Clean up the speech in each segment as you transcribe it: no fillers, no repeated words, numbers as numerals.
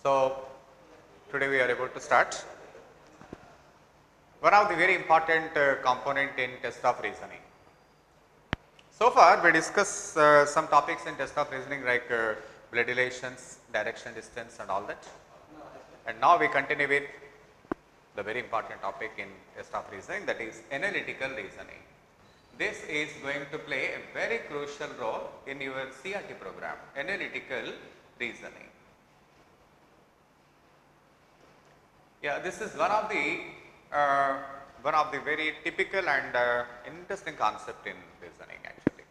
So, today we are about to start one of the very important component in test of reasoning. So far we discussed some topics in test of reasoning like blood relations, direction, distance and all that, and now we continue with the very important topic in test of reasoning, that is analytical reasoning. This is going to play a very crucial role in your CRT program, analytical reasoning. Yeah, this is one of the very typical and interesting concept in reasoning actually.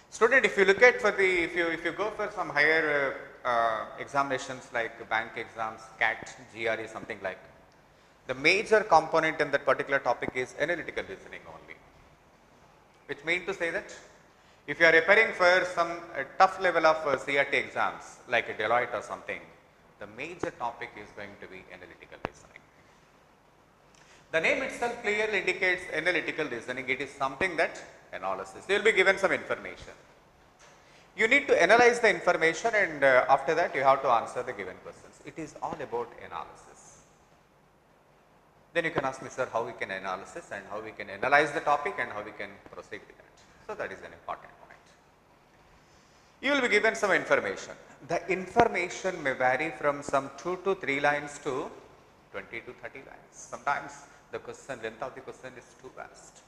Student, if you look at if you go for some higher examinations like bank exams, CAT, GRE, something like, the major component in that particular topic is analytical reasoning only. Which means to say that if you are preparing for some tough level of CRT exams like a Deloitte or something, the major topic is going to be analytical reasoning. The name itself clearly indicates analytical reasoning. It is something that analysis. You will be given some information. You need to analyze the information and after that you have to answer the given questions. It is all about analysis. Then you can ask me, sir, how we can analysis and how we can analyze the topic and how we can proceed with that. So, that is an important point. You will be given some information. The information may vary from some 2 to 3 lines to 20 to 30 lines. Sometimes the question, length of the question is too vast.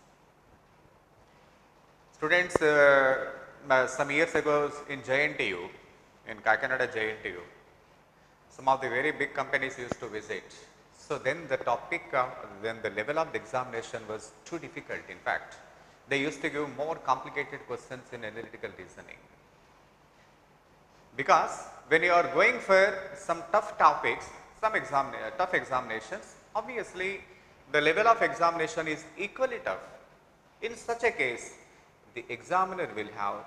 Students, some years ago in JNTU, in Kakinada JNTU, some of the very big companies used to visit. So, then the topic, then the level of the examination was too difficult. In fact, they used to give more complicated questions in analytical reasoning. Because when you are going for some tough topics, some tough examinations, obviously the level of examination is equally tough. In such a case, the examiner will have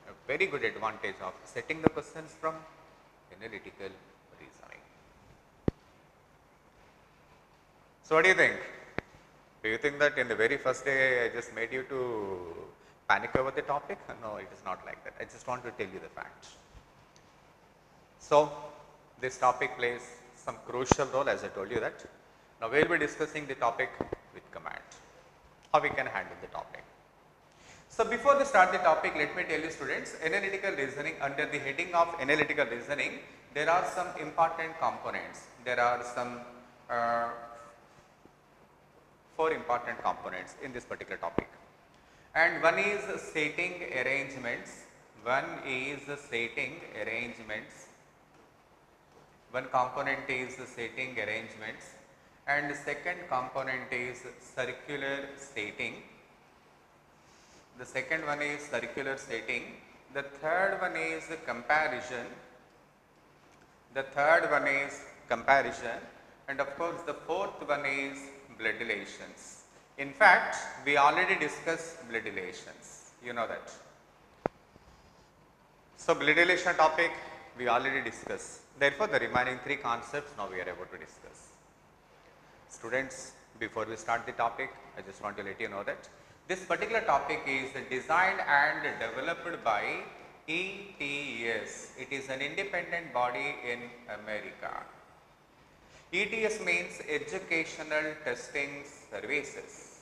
a very good advantage of setting the questions from analytical reasoning. So, what do you think? Do you think that in the very first day I just made you to panic over the topic? No, it is not like that. I just want to tell you the facts. So, this topic plays some crucial role, as I told you that. Now, we will be discussing the topic with command, how we can handle the topic. So, before we start the topic, let me tell you students, analytical reasoning, under the heading of analytical reasoning, there are some important components. There are some 4 important components in this particular topic, and one is setting arrangements. One component is setting arrangements, and the second component is circular stating. The second one is circular stating. The third one is comparison. And of course, the fourth one is blood relations. In fact, we already discussed blood relations. You know that. So, blood relation topic we already discussed. Therefore, the remaining 3 concepts now we are able to discuss. Students, before we start the topic, I just want to let you know that this particular topic is designed and developed by ETS. It is an independent body in America. ETS means Educational Testing Services.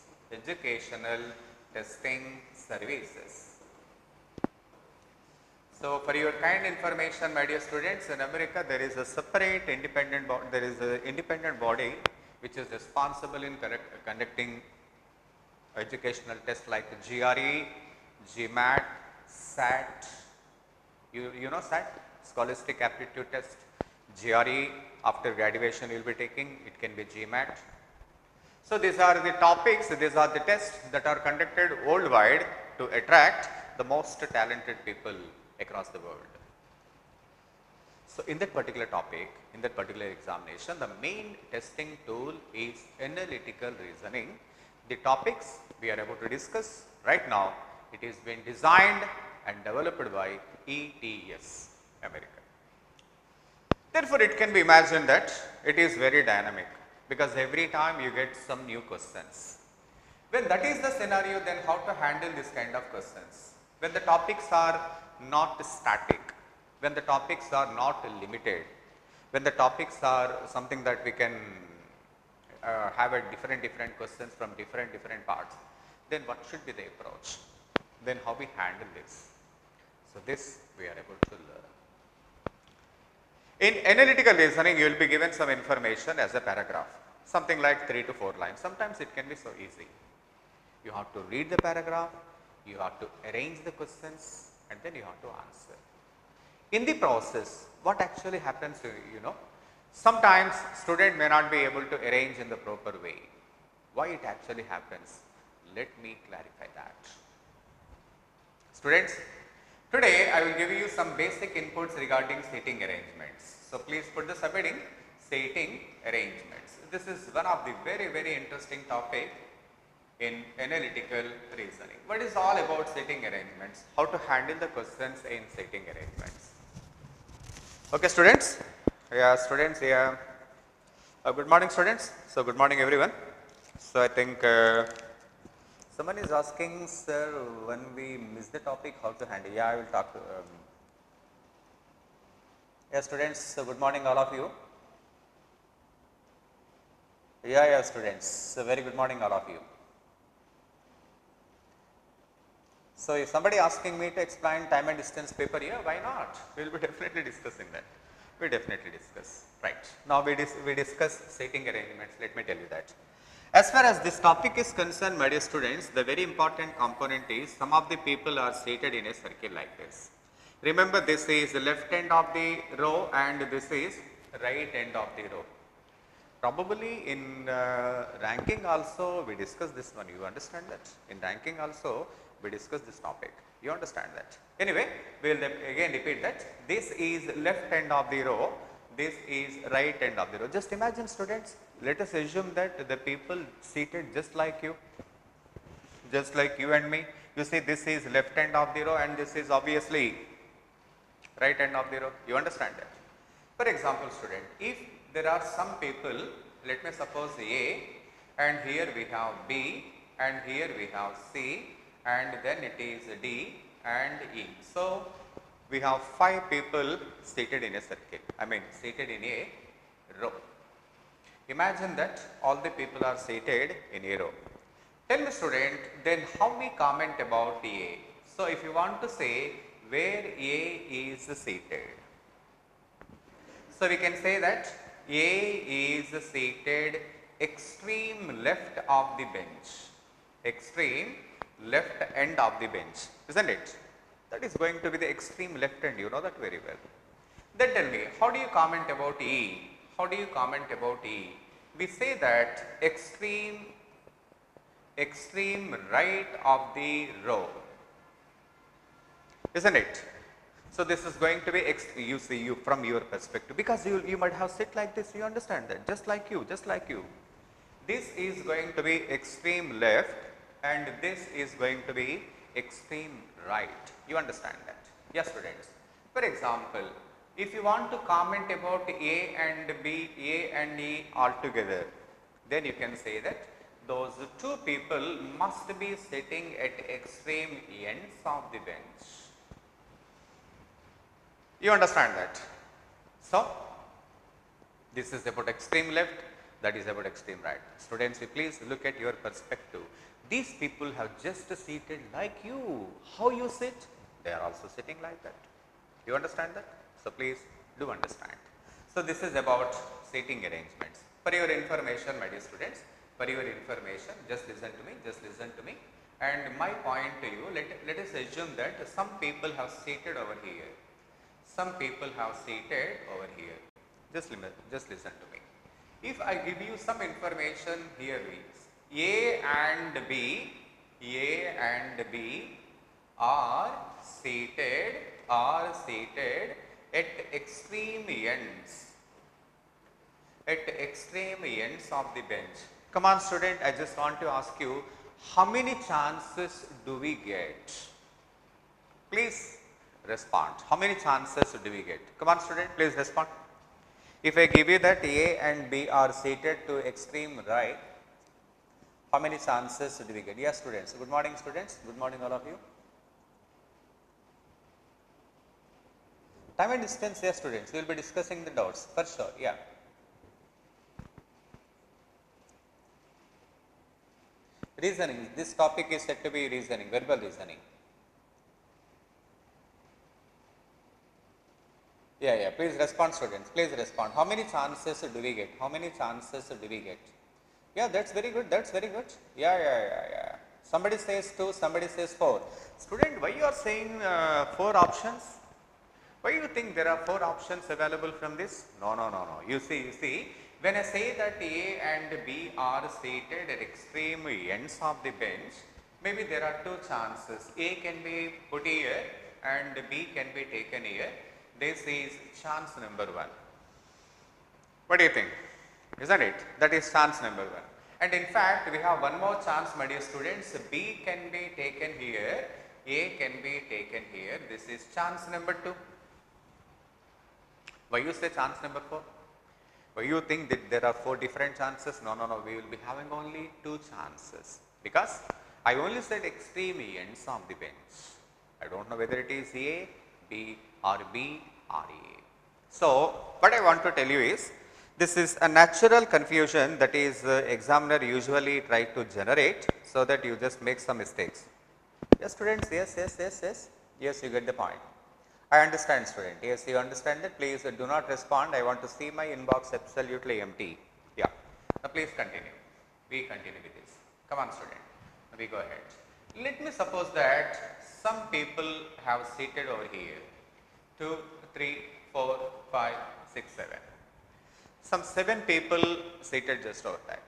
So, for your kind information, my dear students, in America there is a separate independent body, which is responsible in conducting educational tests like GRE, GMAT, SAT. You know SAT, Scholastic Aptitude Test. GRE, after graduation you will be taking, it can be GMAT. So, these are the topics, these are the tests that are conducted worldwide to attract the most talented people across the world. So, in that particular topic, in that particular examination, the main testing tool is analytical reasoning. The topics we are able to discuss right now, it is been designed and developed by ETS, America. Therefore, it can be imagined that it is very dynamic, because every time you get some new questions. When that is the scenario, then how to handle this kind of questions? When the topics are not static, when the topics are not limited, when the topics are something that we can have a different questions from different parts, then what should be the approach? Then how we handle this? So, this we are able to learn. In analytical reasoning, you will be given some information as a paragraph, something like 3 to 4 lines. Sometimes it can be so easy. You have to read the paragraph, you have to arrange the questions, and then you have to answer. In the process, what actually happens, sometimes student may not be able to arrange in the proper way. Why it actually happens? Let me clarify that. Students, today I will give you some basic inputs regarding seating arrangements. So, please put the subheading seating arrangements. This is one of the very interesting topic in analytical reasoning. What is all about seating arrangements? How to handle the questions in seating arrangements? Okay, students. Yeah, students. Yeah. Good morning, students. So, good morning, everyone. So, I think someone is asking, sir, when we miss the topic, how to handle? Yeah, I will talk to. Yeah, students. So, good morning, all of you. Yeah, students. So, very good morning, all of you. So, if somebody asking me to explain time and distance paper here, why not? We will be definitely discussing that. We definitely discuss. Right. Now, we discuss seating arrangements. Let me tell you that. As far as this topic is concerned, my dear students, the very important component is some of the people are seated in a circle like this. Remember, this is the left end of the row and this is right end of the row. Probably in ranking also we discuss this one, you understand that? In ranking also we discuss this topic, you understand that? Anyway, we will again repeat that this is left end of the row, this is right end of the row. Just imagine, students, let us assume that the people seated just like you and me. You see, this is left end of the row and this is obviously right end of the row, you understand that? For example, student, if there are some people, let me suppose A, and here we have B, and here we have C, and then it is D and E. So, we have 5 people seated in a circle, seated in a row. Imagine that all the people are seated in a row. Tell me, student, then how we comment about A? So, if you want to say where A is seated, so we can say that A is seated extreme left of the bench, extreme left end of the bench, isn't it? That is going to be the extreme left end, you know that very well. Then tell me, how do you comment about E? How do you comment about E? We say that extreme right of the row, isn't it? So, this is going to be you see you from your perspective, because you might have sit like this, you understand that, just like you. This is going to be extreme left and this is going to be extreme right, you understand that? Yes, students. For example, if you want to comment about A and B, A and E altogether, then you can say that those 2 people must be sitting at extreme ends of the bench. You understand that? So, this is about extreme left, that is about extreme right. Students, please look at your perspective. These people have just seated like you. How you sit? They are also sitting like that. You understand that? So, please do understand. So, this is about seating arrangements. For your information, my dear students, for your information, just listen to me. And my point to you, let us assume that some people have seated over here. Some people have seated over here. Just listen to me. If I give you some information here is A and B are seated at extreme ends of the bench. Come on, student, I just want to ask you, how many chances do we get? Please respond. How many chances do we get? Come on, student, please respond. If I give you that A and B are seated to extreme right, how many chances do we get? Yes, students. Good morning, students. Good morning, all of you. Time and distance, yes students, we will be discussing the doubts for sure, yeah. Reasoning, this topic is said to be reasoning, verbal reasoning. Yeah, please respond students, please respond. How many chances do we get? How many chances do we get? Yeah, that's very good, that's very good. Yeah. Somebody says 2, somebody says 4. Student, why you are saying 4 options? Why you think there are 4 options available from this? No. You see, when I say that A and B are seated at extreme ends of the bench, maybe there are 2 chances. A can be put here and B can be taken here. This is chance number 1. What do you think? Isn't it? That is chance number 1. And in fact, we have one more chance, my dear students. B can be taken here, A can be taken here. This is chance number 2. Why you say chance number 4? Why you think that there are 4 different chances? No, we will be having only 2 chances, because I only said extreme ends of the bench. I don't know whether it is A, B or B or A. So, what I want to tell you is, this is a natural confusion that is examiner usually try to generate, so that you just make some mistakes. Yes students, yes, you get the point. I understand student, yes, you understand that. Please do not respond, I want to see my inbox absolutely empty. Yeah, now please continue, we continue with this. Come on student, we go ahead. Let me suppose that some people have seated over here, 2, 3, 4, 5, 6, 7. Some 7 people seated just over there.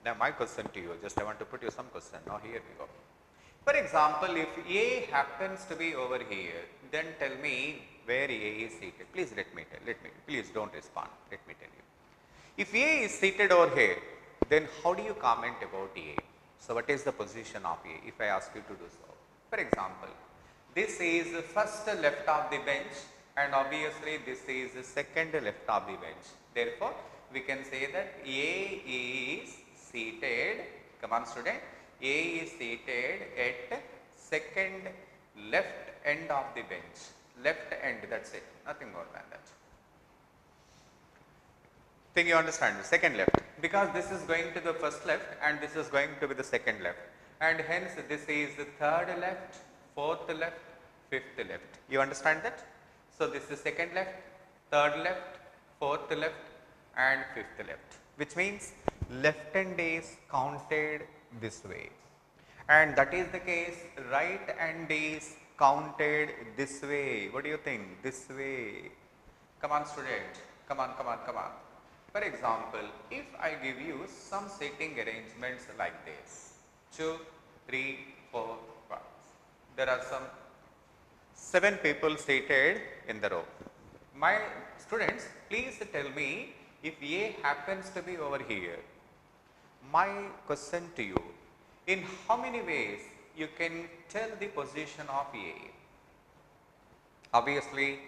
Now my question to you, just I want to put you some question. Now here we go. For example, if A happens to be over here, then tell me where A is seated. Please please don't respond. Let me tell you. If A is seated over here, then how do you comment about A? So what is the position of A if I ask you to do so? For example, this is the first left of the bench, and obviously this is the second left of the bench. Therefore, we can say that A is seated, come on student, A is seated at second left end of the bench. Left end, that's it, nothing more than that. Think you understand? Second left, because this is going to the first left and this is going to be the second left, and hence this is the third left, fourth left, fifth left. You understand that? So this is second left, third left, fourth left and fifth left, which means left hand is counted this way, and that is the case right hand is counted this way. What do you think? This way. Come on student, come on. For example, if I give you some seating arrangements like this, 2, 3, 4, 5. There are some 7 people seated in the row. My students, please tell me, if A happens to be over here, my question to you, in how many ways you can tell the position of A? Obviously,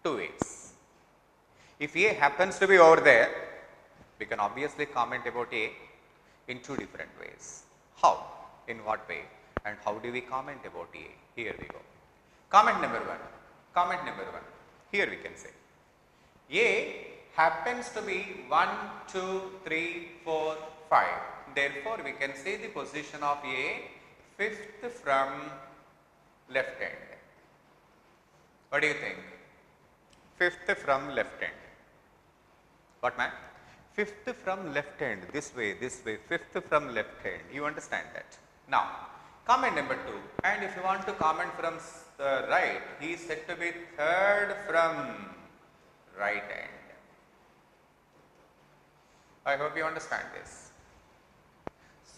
2 ways. If A happens to be over there, we can obviously comment about A in 2 different ways. How? In what way? And how do we comment about A? Here we go. Comment number 1. Here we can say, A happens to be 1, 2, 3, 4, 5. Therefore, we can say the position of A fifth from left hand. What do you think? Fifth from left hand. What man? Fifth from left hand, this way, fifth from left hand. You understand that? Now, comment number 2. And if you want to comment from right, he is said to be third from right hand. I hope you understand this.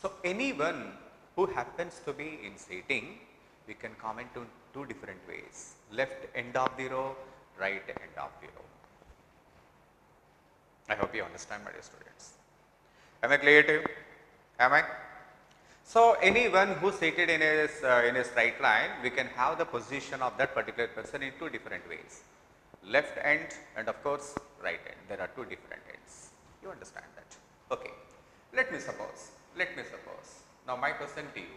So, anyone who happens to be in seating, we can comment in 2 different ways, left end of the row, right end of the row. I hope you understand, my dear students. Am I clear to you? Am I? So, anyone who is seated in a straight line, we can have the position of that particular person in 2 different ways, left end and of course right end. There are 2 different ends. You understand that? Okay. Let me suppose. Now my question to you.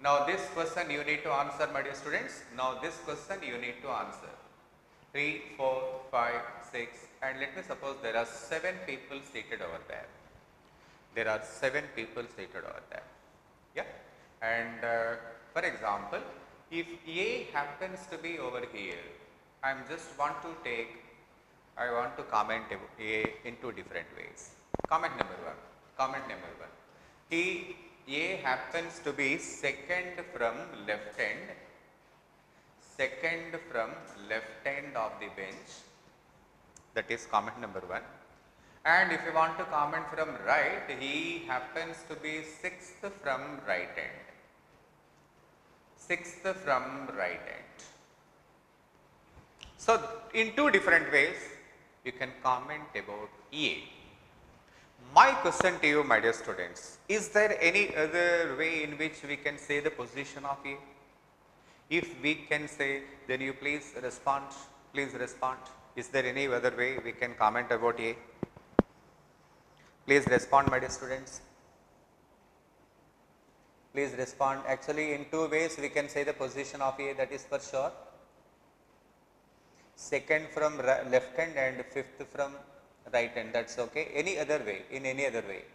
Now this question you need to answer, my dear students. Now this question you need to answer. 3, 4, 5, 6, and let me suppose there are 7 people seated over there. There are 7 people seated over there. Yeah. And for example, if A happens to be over here, I want to comment A in two different ways. Comment number 1. Comment number 1. A happens to be second from left end of the bench, that is comment number 1. And if you want to comment from right, he happens to be sixth from right end. So in two different ways you can comment about A. My question to you, my dear students, is there any other way in which we can say the position of A? If we can say, then you please respond. Is there any other way we can comment about A? Please respond, my dear students. Please respond. Actually, in two ways we can say the position of A, that is for sure. Second from left hand and fifth from right hand, that's okay. Any other way, in any other way.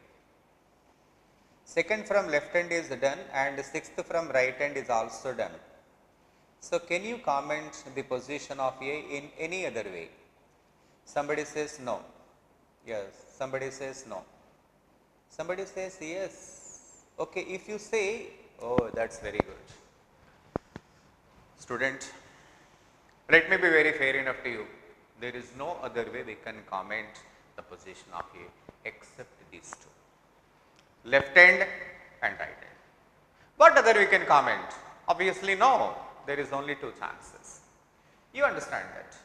Second from left hand is done and sixth from right hand is also done. So can you comment the position of A in any other way? Somebody says no. Yes. Somebody says no. Somebody says yes. Okay, if you say, oh, that's very good. Student, let me be very fair enough to you. There is no other way we can comment the position of A except these two, left hand and right hand. What other we can comment? Obviously no, there is only two chances. You understand that?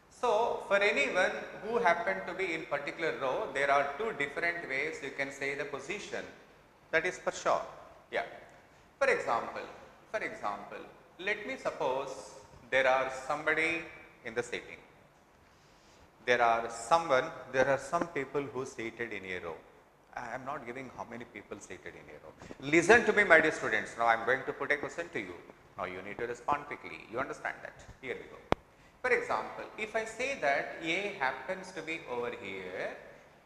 So for anyone who happen to be in particular row, there are two different ways you can say the position, that is for sure. Yeah. For example, let me suppose there are somebody in the sitting. There are some people who seated in a row. I am not giving how many people seated in a row. Listen to me, my dear students. Now I am going to put a question to you. Now you need to respond quickly. You understand that? Here we go. For example, if I say that A happens to be over here,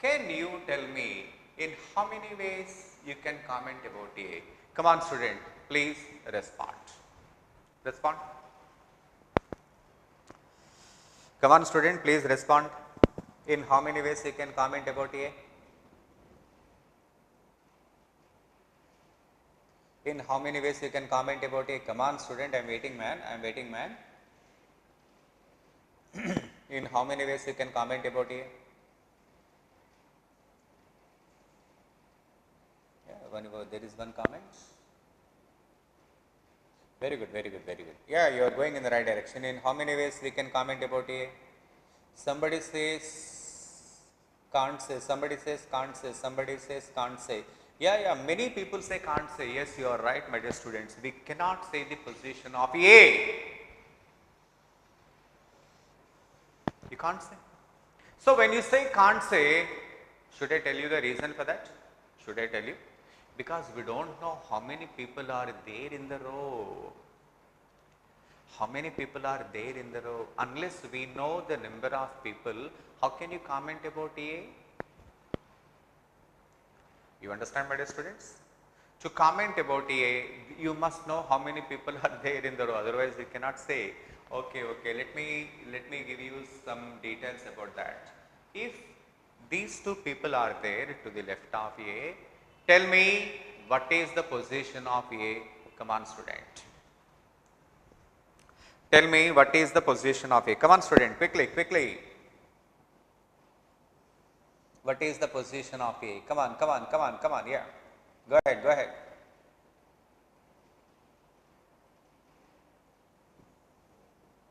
can you tell me in how many ways you can comment about A? Come on student, please respond. Respond. Come on student, please respond. In how many ways you can comment about A? In how many ways you can comment about A? Come on student, I am waiting man. In how many ways you can comment about A? Yeah, there is one comment. Very good. Yeah, you are going in the right direction. In how many ways we can comment about A? Somebody says can't say, somebody says can't say, somebody says can't say. Yeah, many people say can't say. Yes, you are right, my dear students. We cannot say the position of A. You can't say. So when you say can't say, should I tell you the reason for that? Should I tell you? Because we don't know how many people are there in the row. How many people are there in the row? Unless we know the number of people, how can you comment about A? You understand, my dear students? To comment about A, you must know how many people are there in the row. Otherwise, you cannot say. Okay. Let me give you some details about that. If these two people are there to the left of A, tell me what is the position of A? Come on, student. Tell me what is the position of A? Come on, student, quickly. What is the position of A? Come on. Yeah. Go ahead.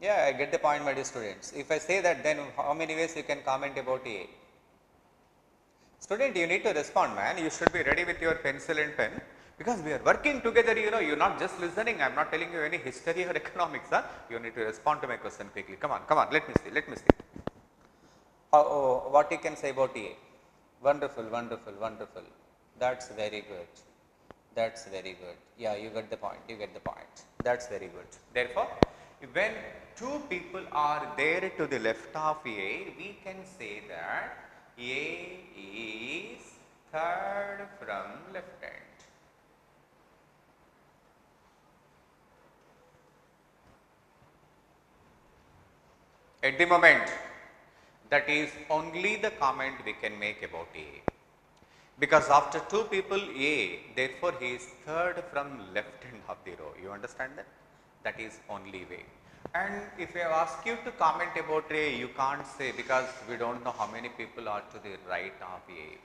Yeah, I get the point, my dear students. If I say that, then how many ways you can comment about A? Student, you need to respond, man. You should be ready with your pencil and pen, because we are working together, you're not just listening. I am not telling you any history or economics. Huh? You need to respond to my question quickly. Come on. Let me see. What you can say about A? Wonderful. That's very good. Yeah, you get the point. That's very good. Therefore, when two people are there to the left of A, we can say that A is third from left hand. At the moment, that is only the comment we can make about A. Because after two people A, therefore he is third from left hand of the row. You understand that? That is only way. And if I ask you to comment about A, you can't say because we don't know how many people are to the right of A.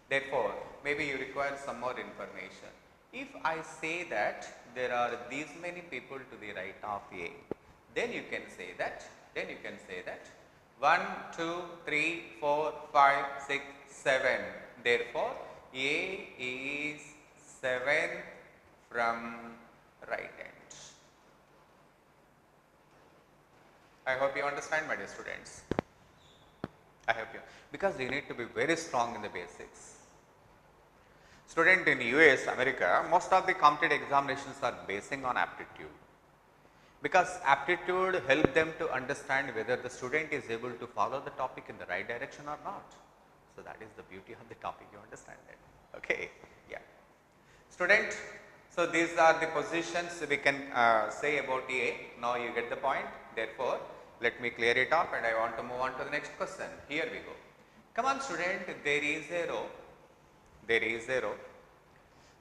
Therefore, maybe you require some more information. If I say that there are these many people to the right of A, then you can say that, 1, 2, 3, 4, 5, 6, 7. Therefore, A is 7th from right hand. I hope you understand, my dear students. I hope you, because you need to be very strong in the basics. Student, in US, America, most of the competitive examinations are basing on aptitude. Because aptitude helps them to understand whether the student is able to follow the topic in the right direction or not. So, that is the beauty of the topic, you understand that. Okay, yeah. Student, so these are the positions we can say about A. Now, you get the point. Therefore, let me clear it up and I want to move on to the next question. Here we go. Come on, student, there is a row. There is a row.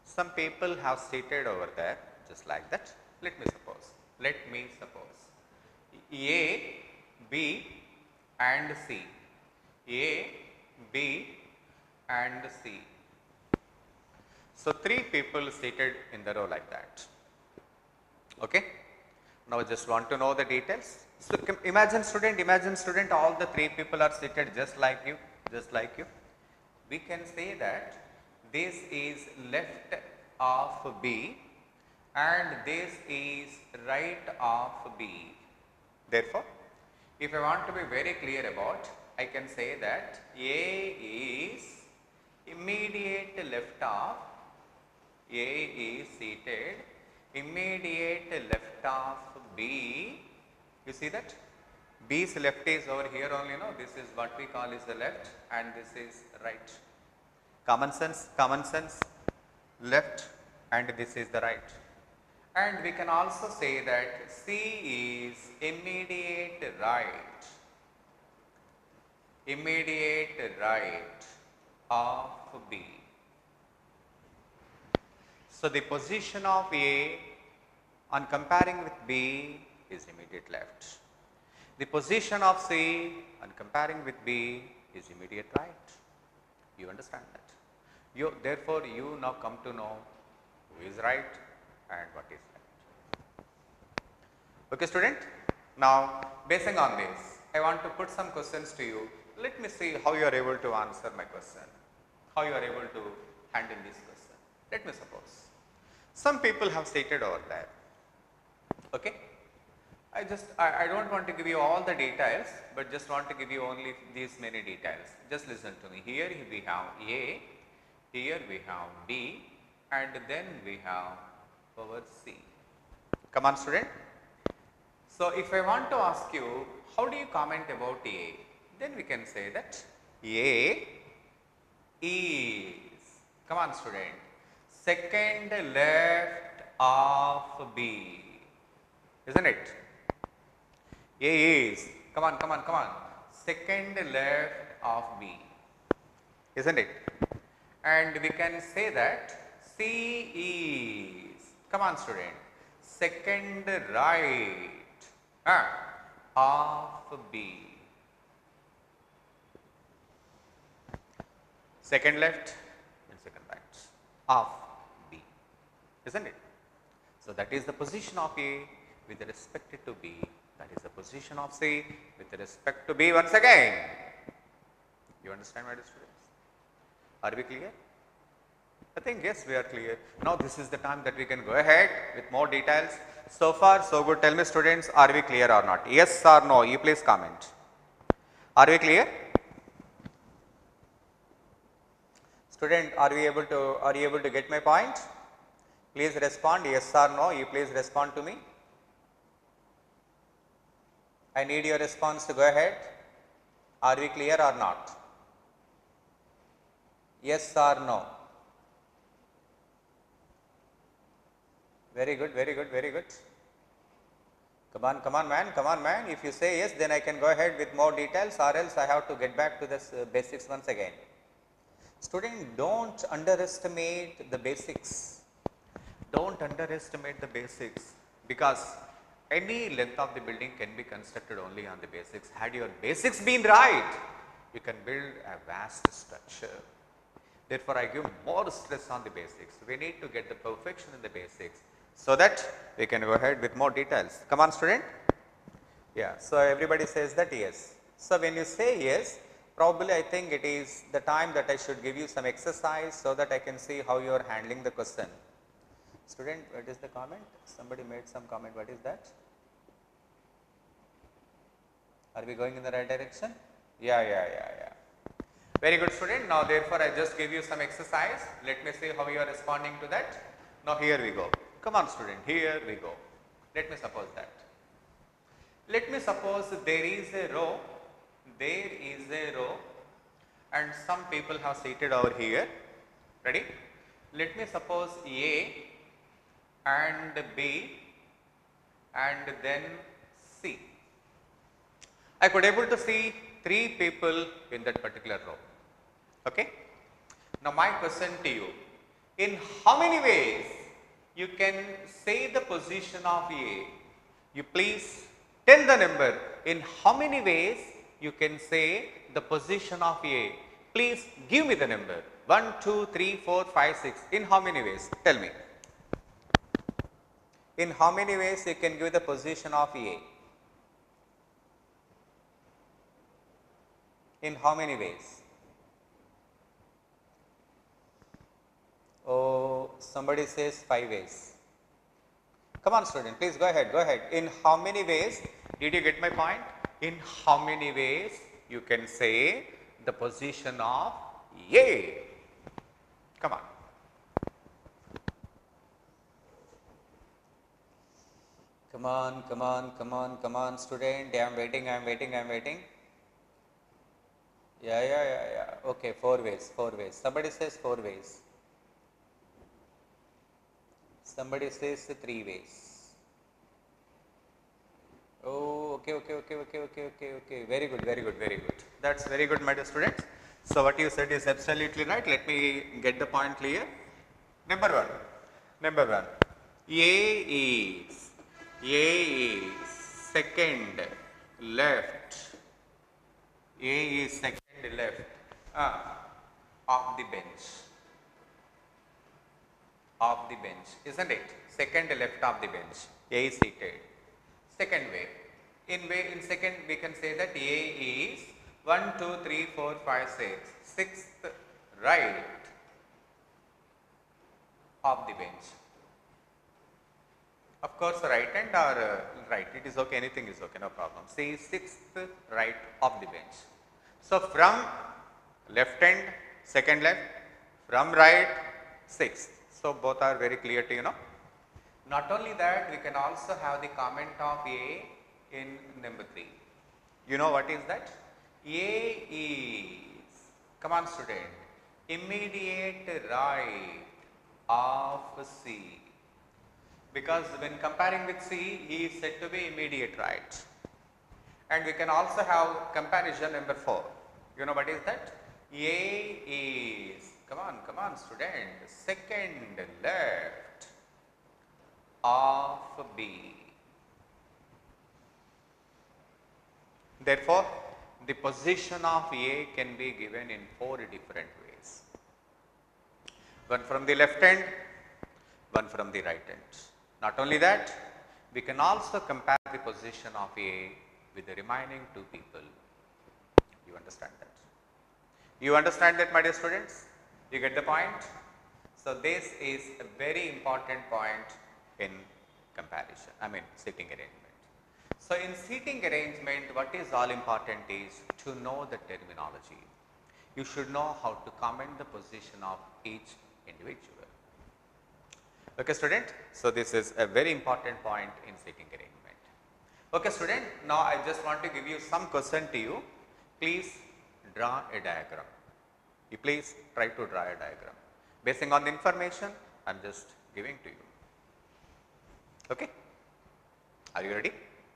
Some people have seated over there just like that. Let me suppose A, B and C. A, B and C. So, three people seated in the row like that. Okay. Now, just want to know the details. So, imagine student, all the three people are seated just like you. We can say that this is left of B and this is right of B. Therefore, if I want to be very clear about, I can say that A is immediate left of, A is seated immediate left of B. You see that? B's left is over here only, no? This is what we call is the left and this is right. Common sense, left and this is the right. And we can also say that C is immediate right of B. So, the position of A on comparing with B is immediate left. The position of C on comparing with B is immediate right. You understand that? Therefore, you now come to know who is right and what is right. Okay, student? Now, basing on this, I want to put some questions to you. Let me see how you are able to answer my question, how you are able to handle this question. Let me suppose some people have stated over there. Okay? I don't want to give you all the details, but just want to give you only these many details. Just listen to me. Here we have A, here we have B, and then we have power C. Come on, student. So, if I want to ask you, how do you comment about A? Then we can say that A is, come on, student, second left of B, isn't it? A is, come on, second left of B, isn't it? And we can say that C is, come on, student, second right of B. Second left and second right of B, isn't it? So, that is the position of A with respect to B. That is the position of C with respect to B once again. You understand, my dear students? Are we clear? I think yes, we are clear. Now, this is the time that we can go ahead with more details. So far, so good. Tell me, students, are we clear or not? Yes or no? You please comment. Are we clear? Student, are you able to get my point? Please respond yes or no. You please respond to me. I need your response to go ahead. Are we clear or not? Yes or no? Very good, very good, very good. Come on man. If you say yes, then I can go ahead with more details, or else I have to get back to this basics once again. Student, don't underestimate the basics. Don't underestimate the basics, because any length of the building can be constructed only on the basics. Had your basics been right, you can build a vast structure. Therefore, I give more stress on the basics. We need to get the perfection in the basics, so that we can go ahead with more details. Come on, student. Yeah, so everybody says that yes. So when you say yes, probably I think it is the time that I should give you some exercise, so that I can see how you are handling the question. Student, what is the comment? Somebody made some comment. What is that? Are we going in the right direction? Yeah. Very good, student. Now, therefore, I just give you some exercise. Let me see how you are responding to that. Now, here we go. Come on, student. Here we go. Let me suppose that. Let me suppose there is a row. There is a row, and some people have seated over here. Ready? Let me suppose A and B and then C. I could able to see 3 people in that particular row. Okay. Now, my question to you, in how many ways you can say the position of A? You please tell the number. In how many ways you can say the position of A? Please give me the number. 1, 2, 3, 4, 5, 6. In how many ways? Tell me. In how many ways you can give the position of A? In how many ways? Oh, somebody says 5 ways. Come on, student, please go ahead, go ahead. In how many ways? Did you get my point? In how many ways you can say the position of A? Come on. Come on, student. I am waiting. Yeah. Okay, 4 ways. Somebody says 4 ways. Somebody says 3 ways. Oh, okay. Very good. That's very good, my dear students. So what you said is absolutely right. Let me get the point clear. Number one. A is second left. A is second left of the bench, isn't it? Second left of the bench. A is seated. Second way. In second we can say that A is 1, 2, 3, 4, 5, 6. Sixth right of the bench. Of course, right hand or right, it is okay, anything is okay, no problem. Say sixth right of the bench. So, from left hand, second left, from right, sixth. So, both are very clear to you know. Not only that, we can also have the comment of A in number 3. You know what is that? A is, come on student, immediate right of C. Because when comparing with C, he is said to be immediate right. And we can also have comparison number 4. You know what is that? A is, come on student, second left of B. Therefore, the position of A can be given in 4 different ways. One from the left hand, one from the right hand. Not only that, we can also compare the position of A with the remaining 2 people. You understand that? You understand that, my dear students? You get the point? So, this is a very important point in comparison, seating arrangement. So, in seating arrangement, what is all important is to know the terminology. You should know how to comment the position of each individual. Okay, student. So, this is a very important point in seating arrangement. Okay student, now I just want to give you some question to you. Please draw a diagram. You please try to draw a diagram. Basing on the information I am just giving to you. Okay? Are you ready?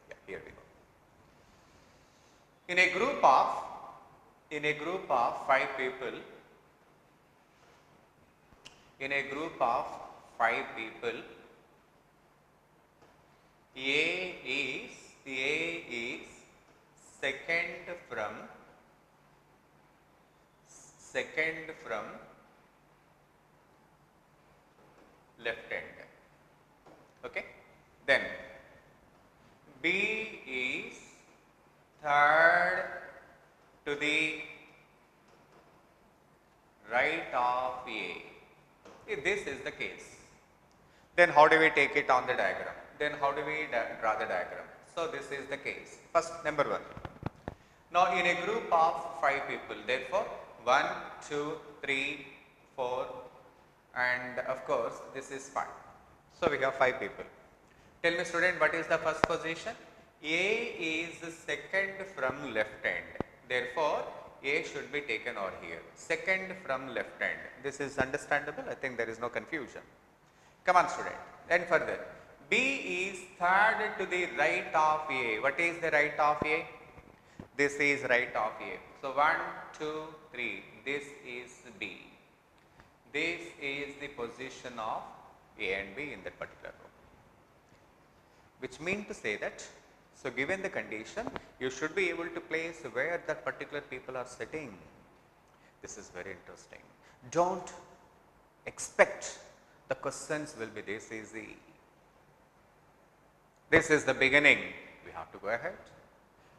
Yeah, here we go. In a group of 5 people, A is second from left hand. Okay. Then B is third to the right of A. If this is the case, then how do we take it on the diagram? Then how do we draw the diagram? So this is the case. First, number 1. Now in a group of 5 people, therefore 1, 2, 3, 4 and of course this is 5. So we have 5 people. Tell me student, what is the first position? A is second from left hand. Therefore A should be taken over here. Second from left hand. This is understandable. I think there is no confusion. Come on student. Then further. B is third to the right of A. What is the right of A? This is right of A. So 1, 2, 3. This is B. This is the position of A and B in that particular row. Which means to say that, so given the condition, you should be able to place where that particular people are sitting. This is very interesting. Don't expect the questions will be this easy. This is the beginning. We have to go ahead.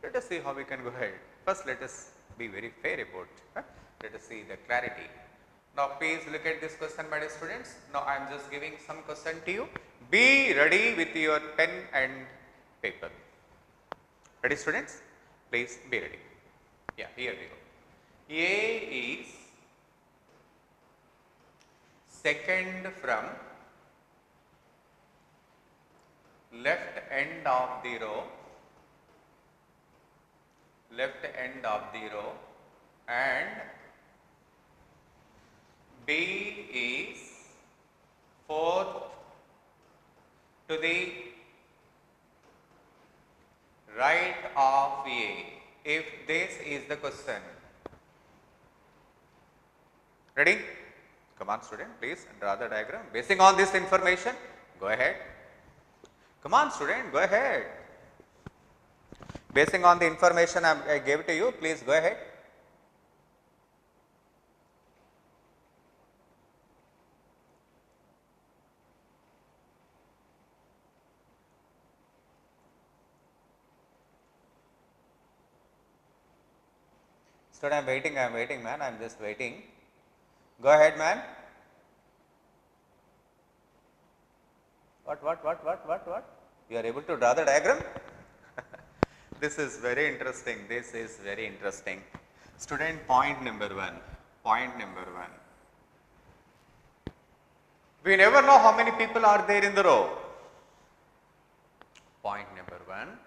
Let us see how we can go ahead. First, let us be very fair about it. Let us see the clarity. Now, please look at this question, my dear students. Now, I am just giving some question to you. Be ready with your pen and paper. Ready, students? Please be ready. Yeah, here we go. A is second from left end of the row, and B is fourth to the right of A, if this is the question. Ready? Come on student, please draw the diagram. Basing on this information, go ahead. Come on student, go ahead. Basing on the information I gave to you, please go ahead. Student, I'm waiting man, I'm just waiting. Go ahead man. What? You are able to draw the diagram? This is very interesting. Student, point number one. We never know how many people are there in the row. Point number one.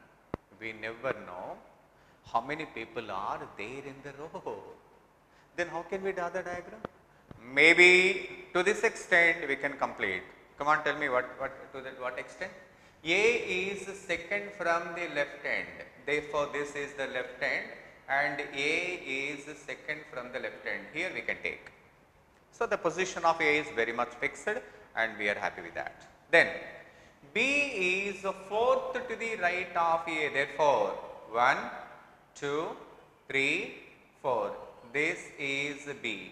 We never know how many people are there in the row. Then how can we draw the diagram? Maybe to this extent we can complete. Come on, tell me what extent? A is second from the left hand. Therefore, this is the left hand and A is second from the left hand. Here we can take. So, the position of A is very much fixed and we are happy with that. Then B is fourth to the right of A. Therefore, 1, 2, 3, 4. This is B.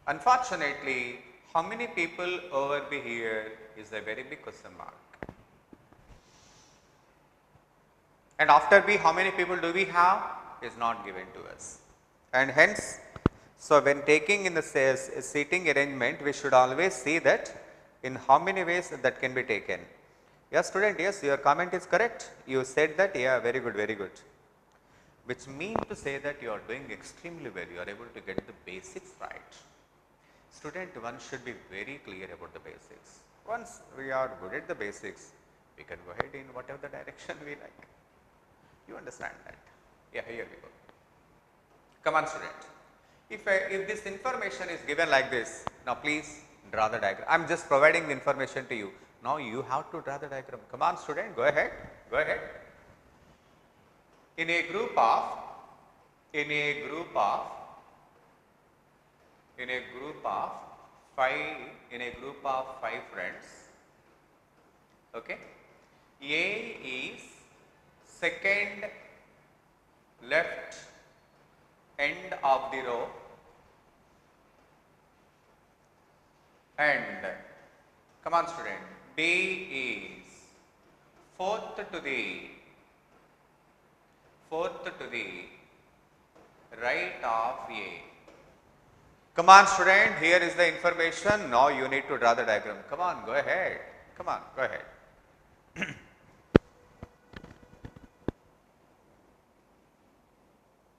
Unfortunately, how many people over here is a very big question mark. And after B, how many people do we have is not given to us. And hence, so when taking in the seating arrangement, we should always see that in how many ways that can be taken. Yes, student, yes, your comment is correct. You said that, yeah, very good, very good. Which means to say that you are doing extremely well, you are able to get the basics right. Student, one should be very clear about the basics. Once we are good at the basics, We can go ahead in whatever the direction we like. You understand that? Yeah, here we go. Come on, student. If this information is given like this, now please draw the diagram. I am just providing the information to you. Now you have to draw the diagram. Come on, student, go ahead. Go ahead. In a group of 5 friends, okay, A is second left end of the row and, come on student, B is fourth to the right of A. Come on student, here is the information. Now you need to draw the diagram. Come on, go ahead. Come on, go ahead.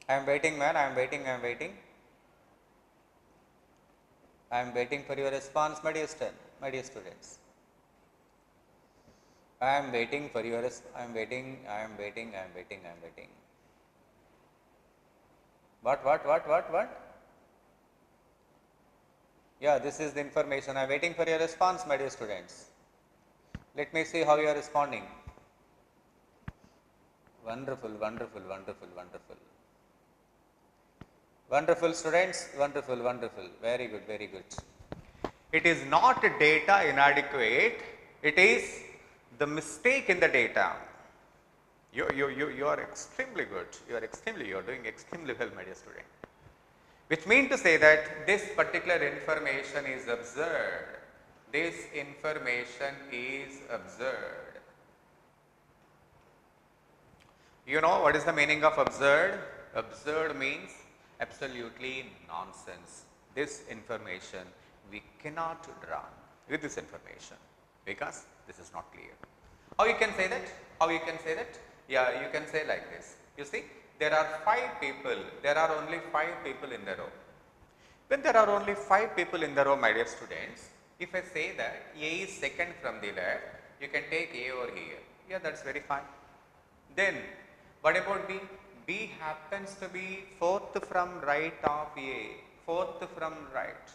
I am waiting, man. I am waiting. I am waiting for your response, my dear students. I am waiting for your I am waiting. What? Yeah, this is the information. I am waiting for your response, my dear students. Let me see how you are responding. Wonderful. Wonderful students, wonderful. Very good. It is not data inadequate, it is the mistake in the data. You are extremely good. You are doing extremely well, my dear student. Which means to say that this particular information is absurd. You know what is the meaning of absurd? Absurd means absolutely nonsense. This information we cannot run with this information because this is not clear. How you can say that? Yeah, you can say like this. You see, there are 5 people. There are only 5 people in the row. When there are only 5 people in the row, my dear students, if I say that A is second from the left, you can take A over here. Yeah, that's very fine. Then what about B? B happens to be fourth from right of A. Fourth from right.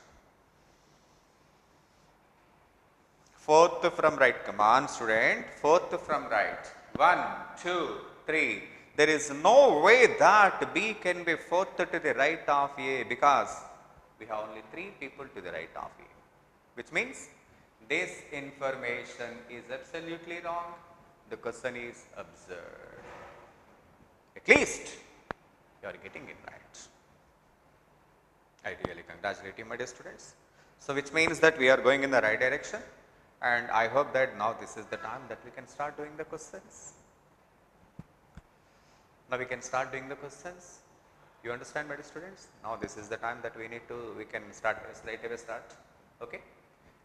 Come on, student. Fourth from right. 1, 2, 3. There is no way that B can be fourth to the right of A because we have only 3 people to the right of A. Which means this information is absolutely wrong. The question is absurd. At least you are getting it right. I really congratulate you, my dear students. So which means that we are going in the right direction, and I hope that now this is the time that we can start doing the questions. Now we can start doing the questions. You understand, my dear students? Now this is the time that we can start, straight away start. Okay?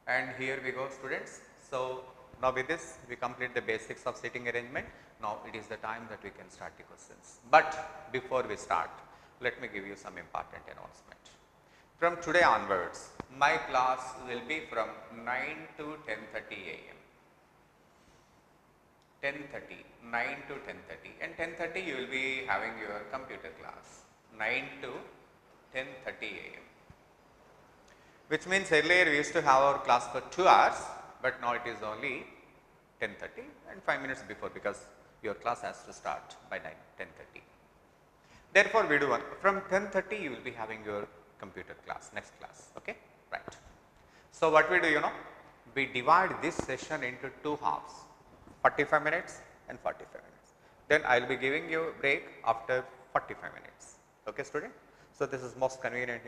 And here we go, students. So now with this we complete the basics of seating arrangement. Now it is the time that we can start the questions. But before we start, let me give you some important announcement. From today onwards, my class will be from 9 to 10:30 a.m. 9 to 10:30, and 10:30 you will be having your computer class. 9 to 10:30 a.m. Which means earlier we used to have our class for 2 hours, but now it is only 10:30 and 5 minutes before because your class has to start by 10:30. Therefore, we do one. From 10:30 you will be having your computer class, next class. Okay, right. So what we do, we divide this session into 2 halves, 45 minutes and 45 minutes. Then I will be giving you a break after 45 minutes. Okay, student? So this is most convenient,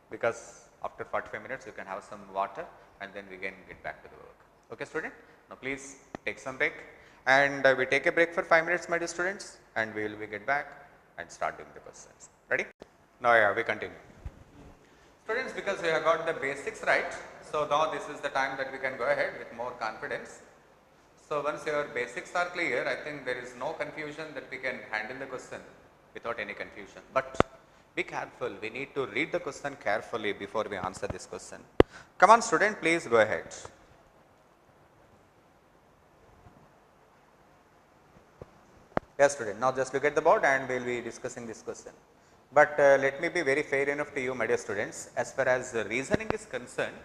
because after 45 minutes you can have some water and then we can get back to the work. Okay, student? Now please take some break, and we take a break for 5 minutes, my dear students, and we will get back and start doing the questions. Ready? Now yeah, we continue. Students, because we have got the basics right, so now this is the time that we can go ahead with more confidence. So once your basics are clear, I think there is no confusion that we can handle the question without any confusion. But be careful, we need to read the question carefully before we answer this question. Come on student, please go ahead. Yes, student. Now just look at the board and we will be discussing this question. But let me be very fair enough to you, my dear students. As far as reasoning is concerned,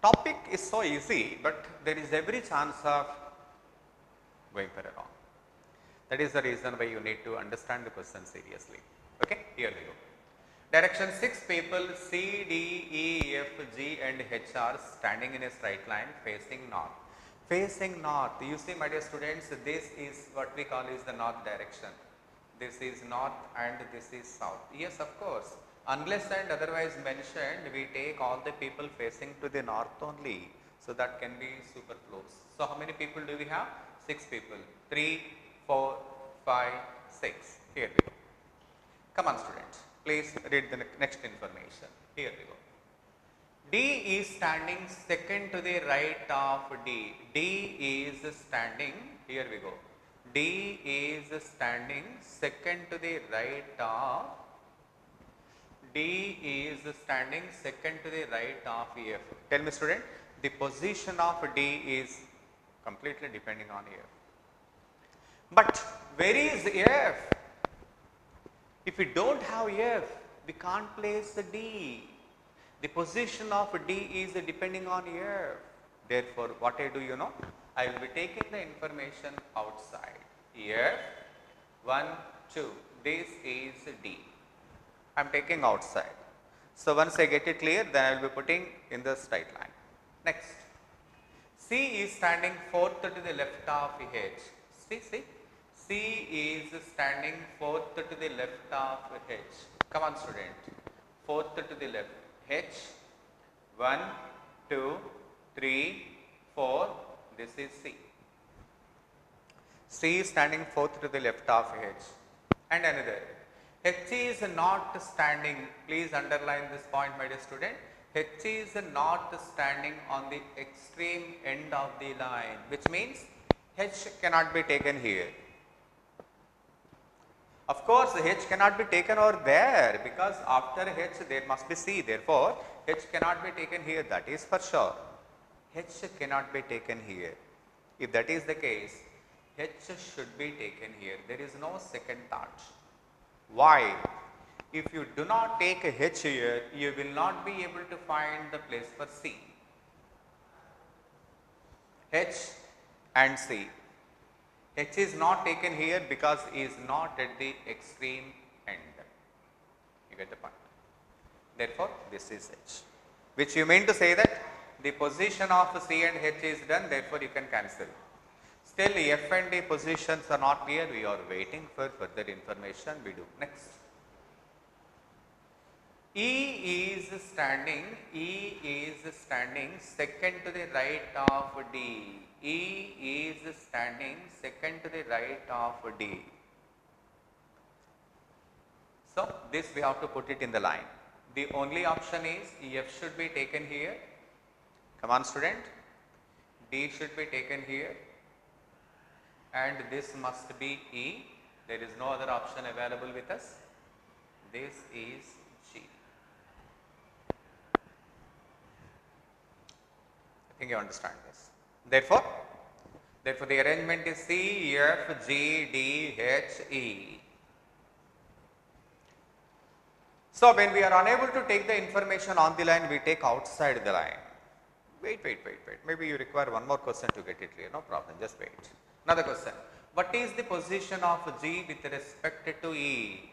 topic is so easy, but there is every chance of going for a wrong. That is the reason why you need to understand the question seriously. Okay, here we go. Direction 6, people C, D, E, F, G and H are standing in a straight line facing north. Facing north, you see my dear students, this is what we call is the north direction. This is north and this is south. Yes, of course, unless and otherwise mentioned, we take all the people facing to the north only. So that can be superfluous. So how many people do we have? 6 people. 3, 4, 5, 6. Here we go. Come on students, please read the next information. Here we go. D is standing second to the right of D. D is standing, here we go. D is standing second to the right of, D is standing second to the right of F. Tell me student, the position of D is completely depending on F. But where is F? If we do not have F, we can't place the D. The position of D is depending on F. Therefore, what I do, you know, I will be taking the information outside. F, 1, 2, this is D. I am taking outside. So, once I get it clear, then I will be putting in the straight line. Next, C is standing fourth to the left of H. See. C is standing fourth to the left of H. Come on student, fourth to the left. H, 1, 2, 3, 4, this is C. C is standing fourth to the left of H. And another, H is not standing, please underline this point my dear student, H is not standing on the extreme end of the line, which means H cannot be taken here. Of course, H cannot be taken over there because after H there must be C. Therefore, H cannot be taken here, that is for sure. H cannot be taken here. If that is the case, H should be taken here. There is no second thought. Why? If you do not take a H here, you will not be able to find the place for C. H and C. H is not taken here because he is not at the extreme end. You get the point. Therefore, this is H. Which you mean to say that the position of C and H is done, therefore you can cancel. Still F and D positions are not clear, we are waiting for further information, we do. Next. E is standing second to the right of D. E is standing second to the right of D. So, this we have to put it in the line. The only option is F should be taken here. Come on student. D should be taken here. And this must be E. There is no other option available with us. This is G. I think you understand this. Therefore, the arrangement is C, F, G, D, H, E. So, when we are unable to take the information on the line, we take outside the line. Wait. Maybe you require one more question to get it clear. No problem, just wait. Another question. What is the position of G with respect to E?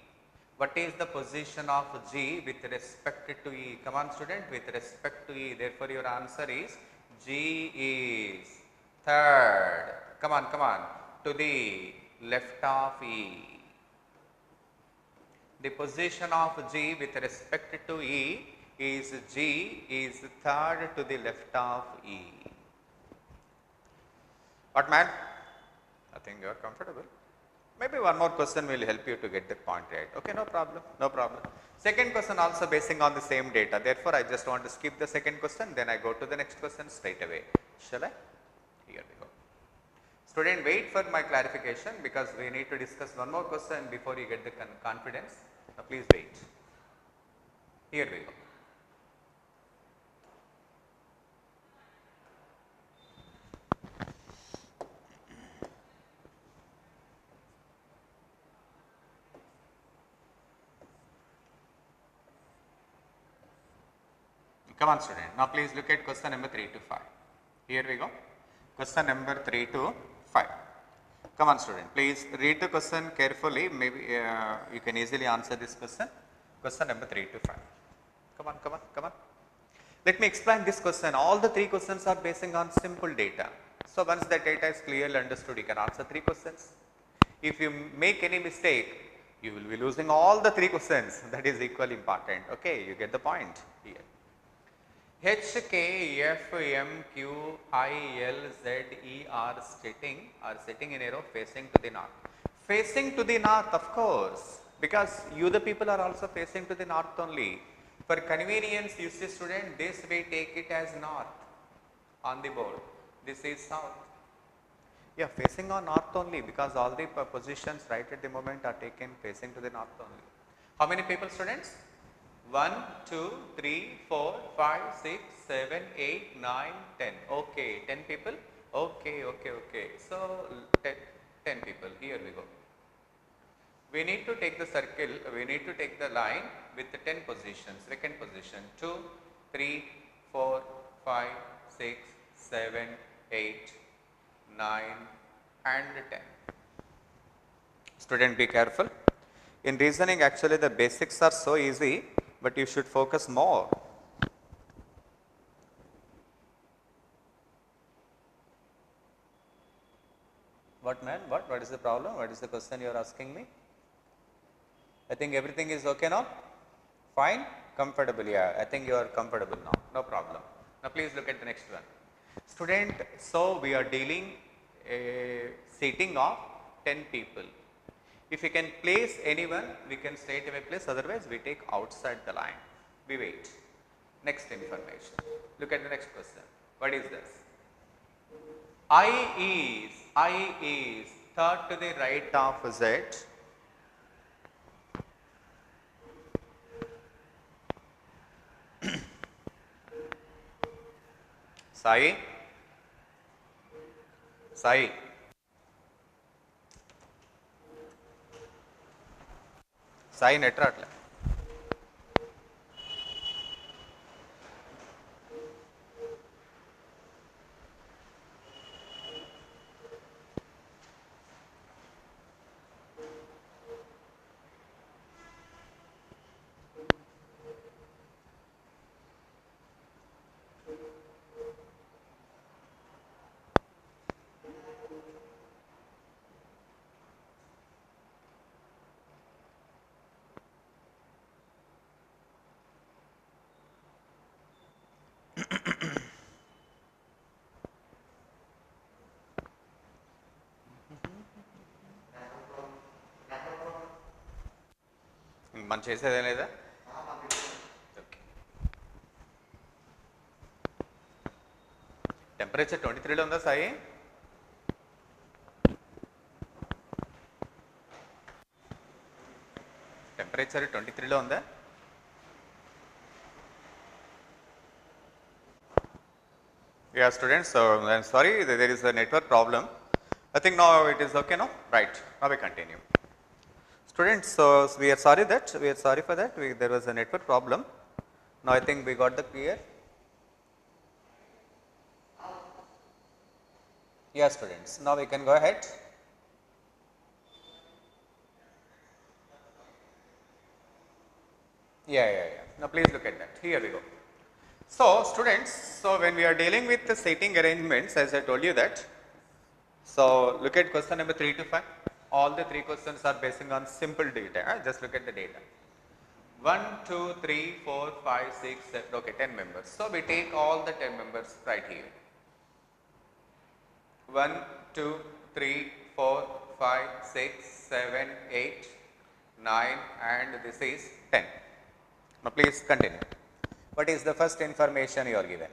What is the position of G with respect to E? Come on student, with respect to E. Therefore, your answer is G is third. Come on, to the left of E. The position of G with respect to E is G is third to the left of E. What man? I think you are comfortable. Maybe one more question will help you to get the point right. Okay, no problem. Second question also basing on the same data. Therefore, I just want to skip the second question, then I go to the next question straight away. Shall I? Here we go. Student, wait for my clarification because we need to discuss one more question before you get the confidence. Now, please wait. Here we go. Come on student, now please look at question number 3 to 5. Here we go. Question number 3 to 5. Come on student, please read the question carefully, maybe you can easily answer this question. Question number 3 to 5. Come on, come on, come on. Let me explain this question. All the 3 questions are basing on simple data. So once the data is clearly understood, you can answer 3 questions. If you make any mistake, you will be losing all the 3 questions. That is equally important. Okay, you get the point here. H, K, F, M, Q, I, L, Z, E are sitting in a row facing to the north. Facing to the north, of course, because you the people are also facing to the north only. For convenience, you see student, this we take it as north on the board. This is south. Yeah, facing on north only because all the positions right at the moment are taken facing to the north only. How many people students? 1, 2, 3, 4, 5, 6, 7, 8, 9, 10. Okay, 10 people. Okay. So 10 people. Here we go. We need to take the circle, we need to take the line with the 10 positions, second position, 2, 3, 4, 5, 6, 7, 8, 9 and 10. Student, be careful. In reasoning actually the basics are so easy, but you should focus more. What man? What is the problem? What is the question you are asking me? I think everything is okay now? Fine? Comfortable, yeah. I think you are comfortable now. No problem. Now please look at the next one. Student, so we are dealing a seating of 10 people. If you can place anyone, we can straight away place, otherwise we take outside the line. We wait. Next information. Look at the next question. What is this? I is third to the right of Z. Sai. Sai net ratla. మనం చేసేదే లేదా? Temperature 23లో ఉందా Sai? Temperature 23లో ఉందా? Yeah students, so I'm sorry there is a network problem. I think now it is okay now? Right, now we continue. Students, so we are sorry for that, there was a network problem. Now I think we got the clear. Yeah students, now we can go ahead. Yeah. Now please look at that. Here we go. So students, so when we are dealing with the seating arrangements, as I told you that, so look at question number 3 to 5. All the 3 questions are basing on simple data. Just look at the data. 1, 2, 3, 4, 5, 6, 7, okay, 10 members. So we take all the 10 members right here. 1, 2, 3, 4, 5, 6, 7, 8, 9 and this is 10. Now please continue. What is the first information you are given?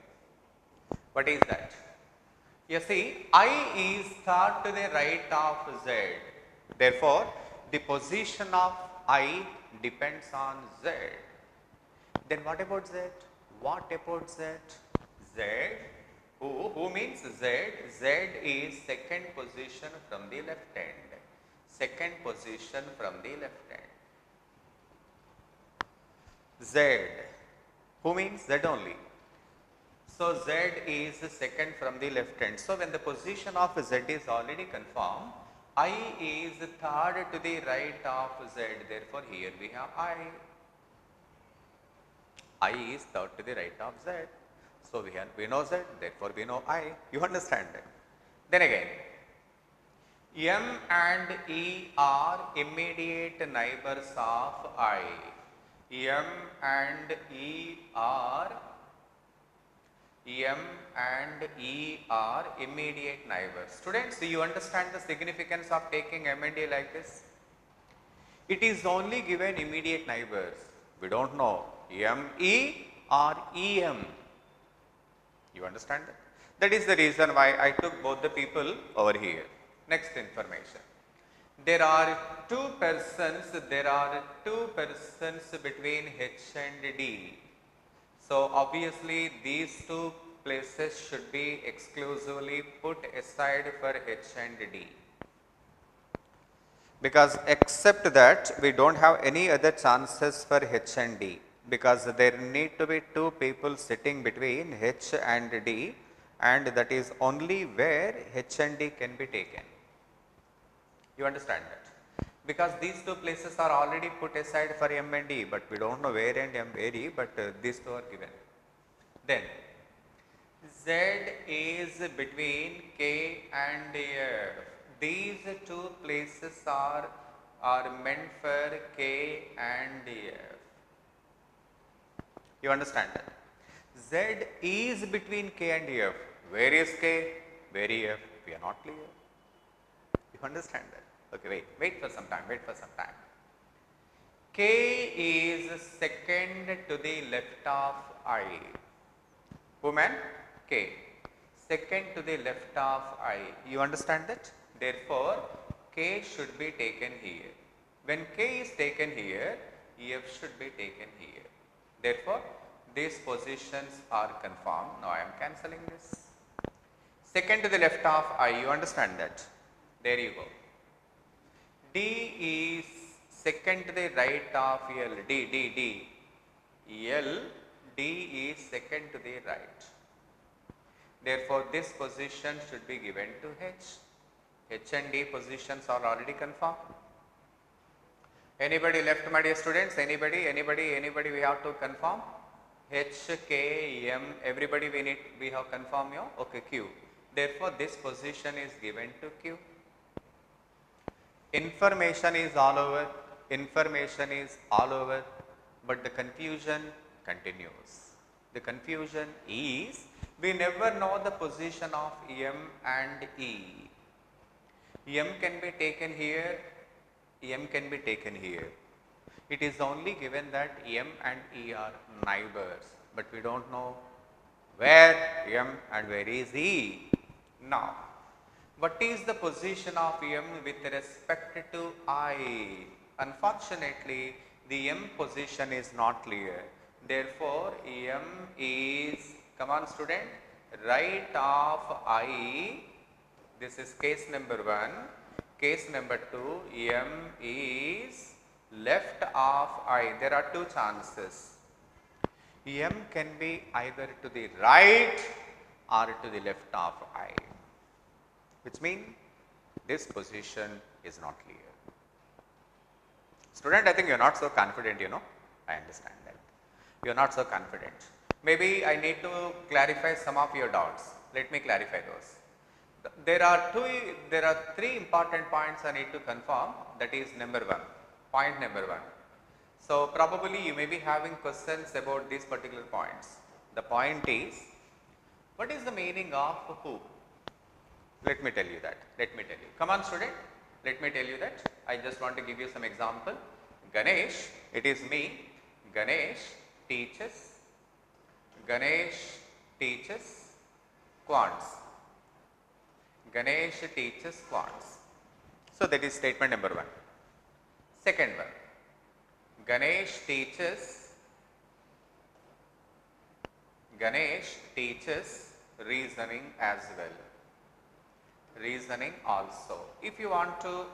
What is that? You see, I is third to the right of Z. Therefore, the position of I depends on Z. Then what about Z? What about Z? Z, who means Z? Z is second position from the left hand. Second position from the left hand. Z, who means Z only. So Z is second from the left hand. So when the position of Z is already confirmed, I is third to the right of Z. Therefore, here we have I is third to the right of Z. So we know Z, therefore we know I. You understand that? Then again, M and E are immediate neighbors of I. M and E are immediate neighbors. Students, do you understand the significance of taking M and E like this? It is only given immediate neighbors. We don't know ME or EM. You understand that? That is the reason why I took both the people over here. Next information. There are two persons between H and D. So obviously these two places should be exclusively put aside for H and D. Because except that we don't have any other chances for H and D, because there need to be two people sitting between H and D, and that is only where H and D can be taken. You understand that? Because these two places are already put aside for M and D, but we don't know where and M where E, but these two are given. Then Z is between K and F. These two places are meant for K and F. You understand that? Z is between K and F. Where is K? Where is F? We are not clear. You understand that? Okay, wait for some time, K is second to the left of I. Woman, K. Second to the left of I. You understand that? Therefore, K should be taken here. When K is taken here, F should be taken here. Therefore, these positions are confirmed. Now, I am cancelling this. Second to the left of I. You understand that? There you go. D is second to the right of L. D. L. D is second to the right. Therefore, this position should be given to H. H and D positions are already confirmed. Anybody left, my dear students? Anybody we have to confirm? H, K, M, everybody we have confirmed here. Okay, Q. Therefore, this position is given to Q. Information is all over, but the confusion continues. The confusion is, we never know the position of M and E. M can be taken here, M can be taken here. It is only given that M and E are neighbors, but we don't know where M and where is E. Now, what is the position of M with respect to I? Unfortunately, the M position is not clear. Therefore, M is, come on student, right of I. This is case number 1. Case number 2, M is left of I. There are two chances. M can be either to the right or to the left of I, which means this position is not clear. Student, I think you are not so confident, you know. I understand that. You are not so confident. Maybe I need to clarify some of your doubts. Let me clarify those. There are three important points I need to confirm. That is number 1. Point number 1. So probably you may be having questions about these particular points. The point is, what is the meaning of who? Let me tell you that. Come on student, let me tell you that. I just want to give you some example. Ganesh, it is me. Ganesh teaches quants. Ganesh teaches quants. So that is statement number 1. Second one, Ganesh teaches reasoning as well. Reasoning also. If you want to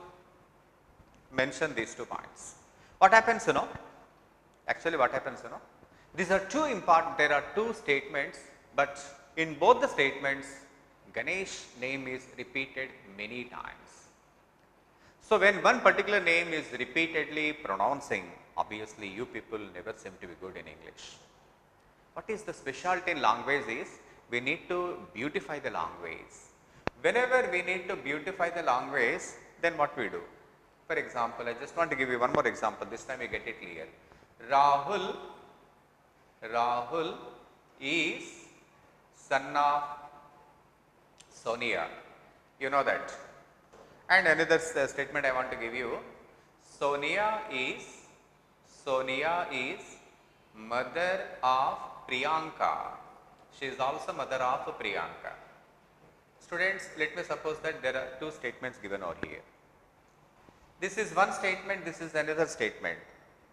mention these 2 points, what happens, you know? Actually, what happens, you know? These are two important, there are 2 statements but in both the statements Ganesh name is repeated many times. So, when one particular name is repeatedly pronouncing, obviously you people never seem to be good in English. What is the specialty in language is we need to beautify the language. Whenever we need to beautify the language, then what we do? For example, I just want to give you one more example, this time you get it clear. Rahul is son of Sonia, you know that. And another statement I want to give you, Sonia is mother of Priyanka. She is also mother of Priyanka. Students, let me suppose that there are two statements given over here. This is one statement, this is another statement.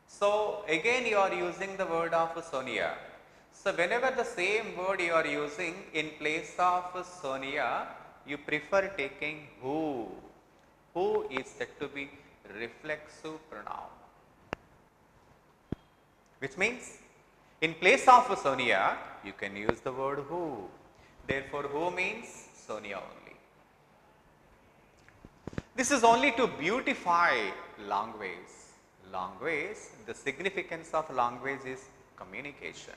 So, again you are using the word of Sonia. So, whenever the same word you are using in place of Sonia, you prefer taking who. Who is said to be reflexive pronoun, which means in place of Sonia, you can use the word who. Therefore, who means Sonia only. This is only to beautify language. Language, the significance of language is communication.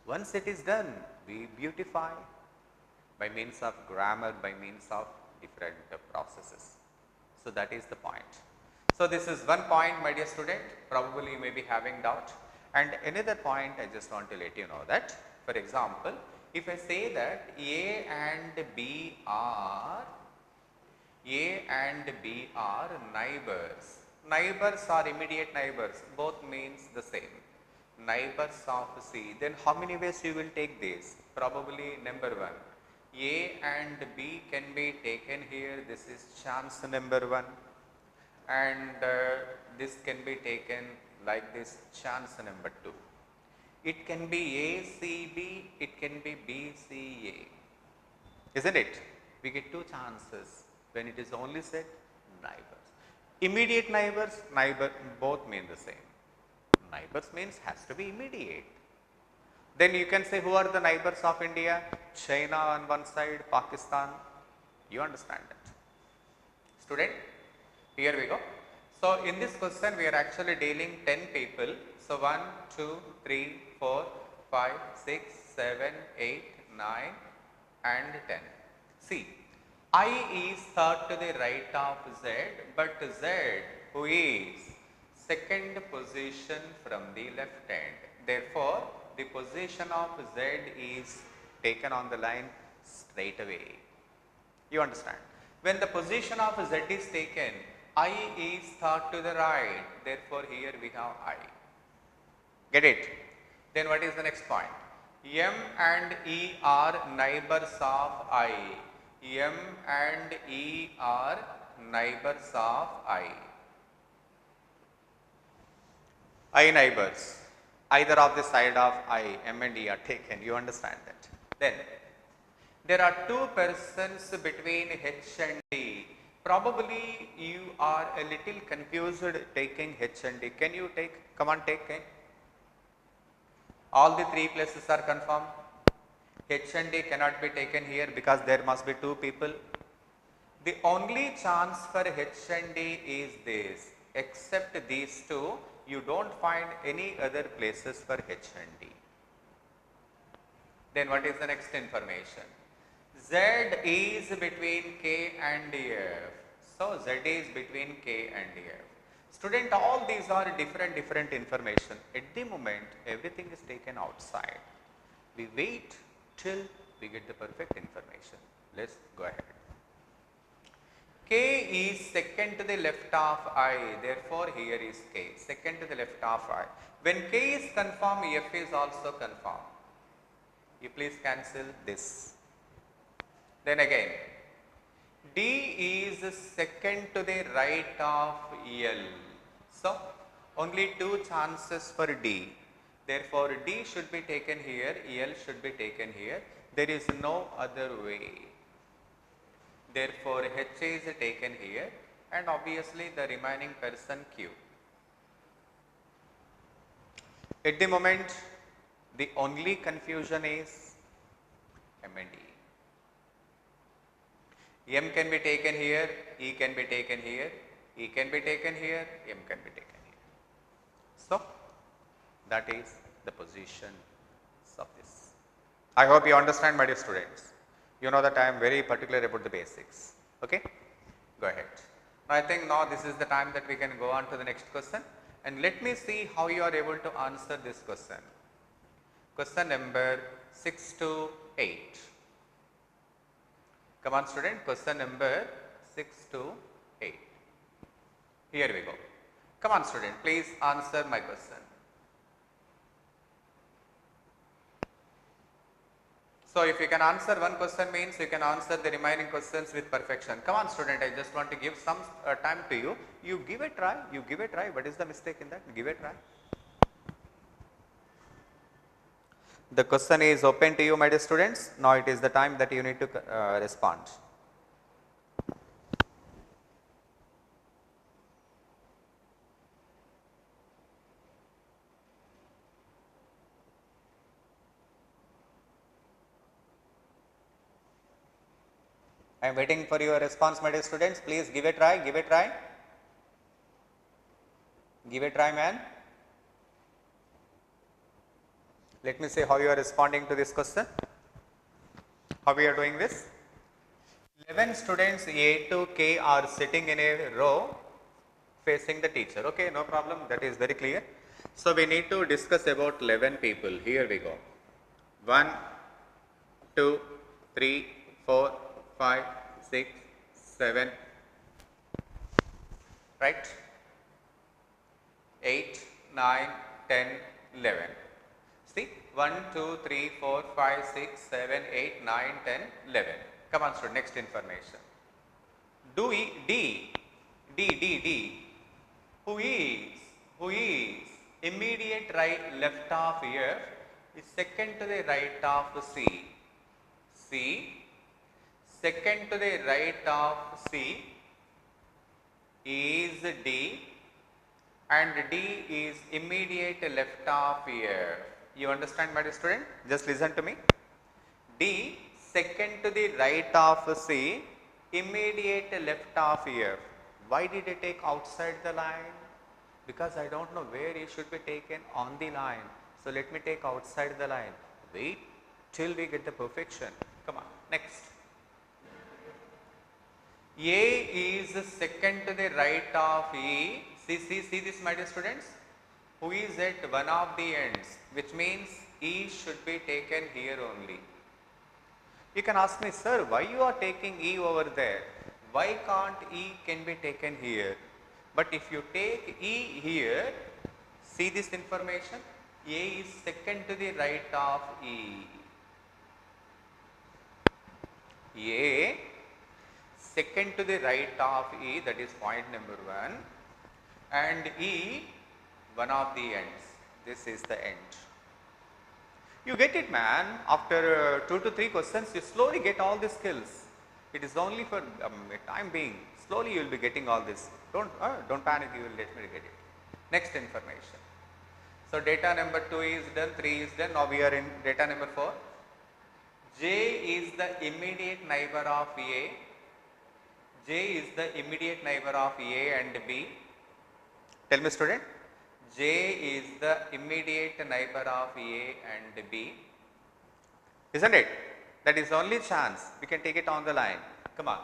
Once it is done, we beautify by means of grammar, by means of different processes. So, that is the point. So, this is one point, my dear student, probably you may be having doubt. And another point I just want to let you know that, for example, if I say that A and B are neighbors. Neighbors are immediate neighbors, both means the same. Neighbors of C, then how many ways you will take this? Probably number one. A and B can be taken here, this is chance number one, and this can be taken like this, chance number two. It can be A, C, B, it can be B, C, A, isn't it? We get two chances when it is only said neighbors. Immediate neighbors, neighbor, both mean the same. Neighbors means has to be immediate. Then you can say who are the neighbors of India? China on one side, Pakistan. You understand that. Student, here we go. So, in this question we are actually dealing 10 people. So, 1, 2, 3, 4, 5, 6, 7, 8, 9 and 10. See, I is third to the right of Z, but Z who is second position from the left hand. Therefore, the position of Z is taken on the line straight away. You understand? When the position of Z is taken, I is third to the right. Therefore, here we have I. Get it? Then what is the next point? M and E are neighbors of I. M and E are neighbors of I. I neighbors. Either of the side of I, M and E are taken. You understand that? Then, there are two persons between H and D. Probably you are a little confused taking H and D. Can you take? Come on, take. All the three places are confirmed. H and D cannot be taken here because there must be two people. The only chance for H and D is this. Except these two, you don't find any other places for H and D. Then what is the next information? Z is between K and F. So, Z is between K and F. Student, all these are different information. At the moment, everything is taken outside. We wait till we get the perfect information. Let's go ahead. K is second to the left of I, therefore here is K, second to the left of I. When K is confirmed, F is also confirmed. You please cancel this. Then again, D is second to the right of L. So, only two chances for D. Therefore, D should be taken here, L should be taken here. There is no other way. Therefore, H is taken here and obviously the remaining person Q. At the moment, the only confusion is M and E. M can be taken here, E can be taken here, E can be taken here, M can be taken here. So, that is the position of this. I hope you understand, my dear students. You know that I am very particular about the basics. Okay? Go ahead. Now, I think now this is the time that we can go on to the next question, and let me see how you are able to answer this question. Question number 6 to 8. Come on, student, question number 6 to 8. Here we go. Come on, student, please answer my question. So, if you can answer one question means you can answer the remaining questions with perfection. Come on, student, I just want to give some time to you. You give a try, What is the mistake in that? Give a try. The question is open to you, my dear students. Now, it is the time that you need to respond. I am waiting for your response, my dear students. Please give a try, Give a try, man. Let me see how you are responding to this question. How we are doing this? 11 students A to K are sitting in a row facing the teacher. Okay, no problem. That is very clear. So, we need to discuss about 11 people. Here we go. 1, 2, 3, 4, 5, 6, 7, right? 8, 9, 10, 11. See, 1, 2, 3, 4, 5, 6, 7, 8, 9, 10, 11. Come on, student, next information. Do we, D, who is immediate right left of F is second to the right of C, second to the right of C is D, and D is immediate left of F. You understand, my dear student? Just listen to me. D second to the right of C, immediate left of F. Why did I take outside the line? Because I don't know where it should be taken on the line. So, let me take outside the line. Wait till we get the perfection. Come on, next. A is second to the right of E. See this, my dear students, who is at one of the ends, which means E should be taken here only. You can ask me, sir, why you are taking E over there? Why can't E can be taken here? But if you take E here, see this information, A is second to the right of E. A second to the right of E, that is point number 1, and E one of the ends. This is the end. You get it, man. After 2 to 3 questions, you slowly get all the skills. It is only for time being. Slowly you will be getting all this. Don't panic, you will let me get it. Next information. So, data number 2 is done, 3 is done. Now, we are in data number 4. J is the immediate neighbor of A. J is the immediate neighbor of A and B. Tell me, student. J is the immediate neighbor of A and B. Isn't it? That is only chance. We can take it on the line. Come on.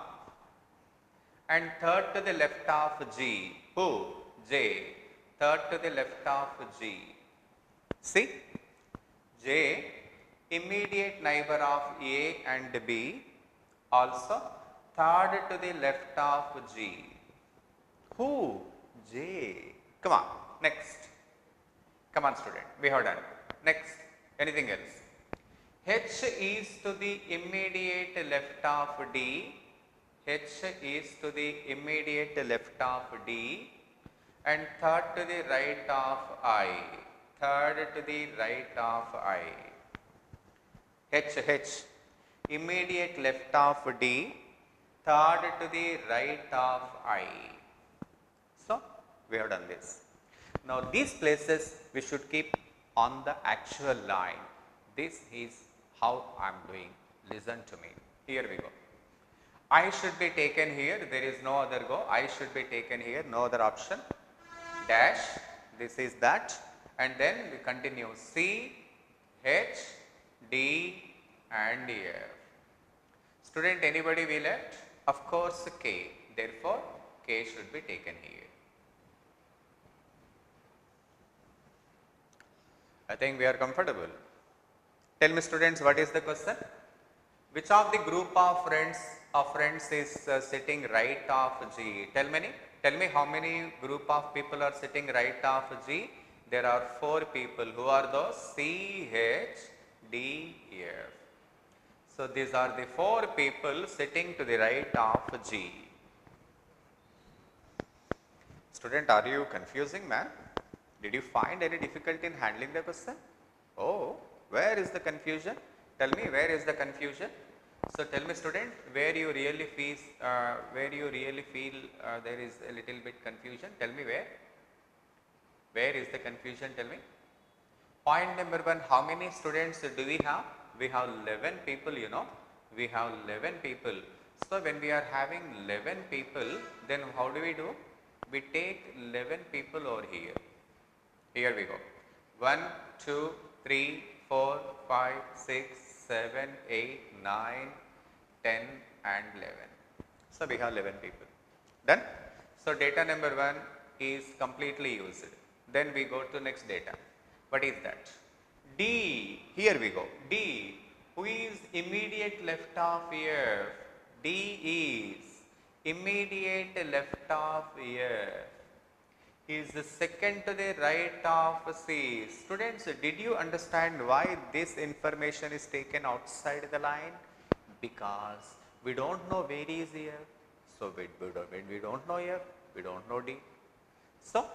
And third to the left of G. Who? J. Third to the left of G. See? J, immediate neighbor of A and B. Also, third to the left of G. Who? J. Come on. Next. Come on, student. We have done. Next. Anything else? H is to the immediate left of D. H is to the immediate left of D. And third to the right of I. Third to the right of I. H. Immediate left of D. Third to the right of I. So, we have done this. Now, these places we should keep on the actual line. This is how I am doing Listen to me. Here we go. I should be taken here. There is no other go. I should be taken here. No other option. Dash. This is that. And then we continue C, H, D and F. Student, anybody we left? Of course K. Therefore, K should be taken here. I think we are comfortable. Tell me students, what is the question? Which of the group of friends is sitting right of G? Tell me how many group of people are sitting right of G? There are 4 people. Who are those? C, H, D, F. So these are the 4 people sitting to the right of G. Student, are you confusing, man? Did you find any difficulty in handling the question? Oh, where is the confusion? Tell me, where is the confusion? So tell me student, where you really feel there is a little bit confusion. Tell me where? Where is the confusion? Tell me. Point number 1, how many students do we have? We have 11 people, you know. We have 11 people. So when we are having 11 people, then how do? We take 11 people over here. Here we go. 1, 2, 3, 4, 5, 6, 7, 8, 9, 10 and 11. So we have 11 people. Done? So data number 1 is completely used. Then we go to next data. What is that? D. Here we go. D. Who is immediate left of F? D is immediate left of F. Is the second to the right of C. Students, did you understand why this information is taken outside the line? Because we don't know where is F. So when we don't know F, we don't know D. So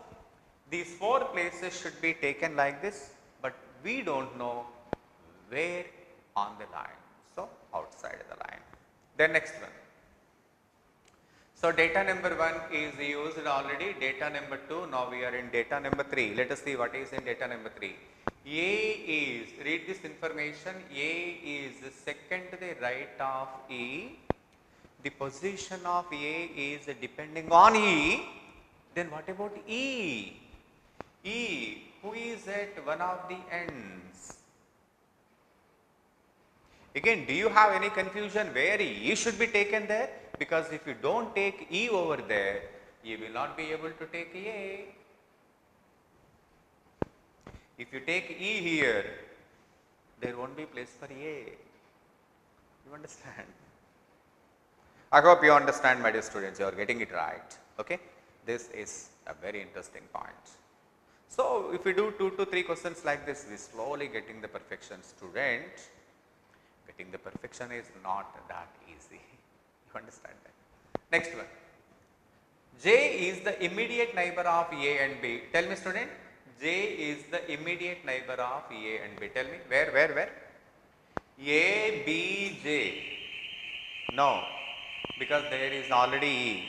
these 4 places should be taken like this, but we don't know where on the line. So outside the line. Then next one. So data number 1 is used already, data number 2, now we are in data number 3. Let us see what is in data number 3. A is, read this information, A is second to the right of E. The position of A is depending on E. Then what about E? E, who is at one of the ends? Again, do you have any confusion where E should be taken there? Because if you don't take E over there, you will not be able to take A. If you take E here, there won't be place for A. You understand? I hope you understand, my dear students, you are getting it right. Okay? This is a very interesting point. So, if we do 2 to 3 questions like this, we slowly getting the perfection. Student, getting the perfection is not that easy. You understand that? Next one. J is the immediate neighbor of A and B. Tell me student, J is the immediate neighbor of A and B. Tell me, where? A, B, J. No, because there is already E.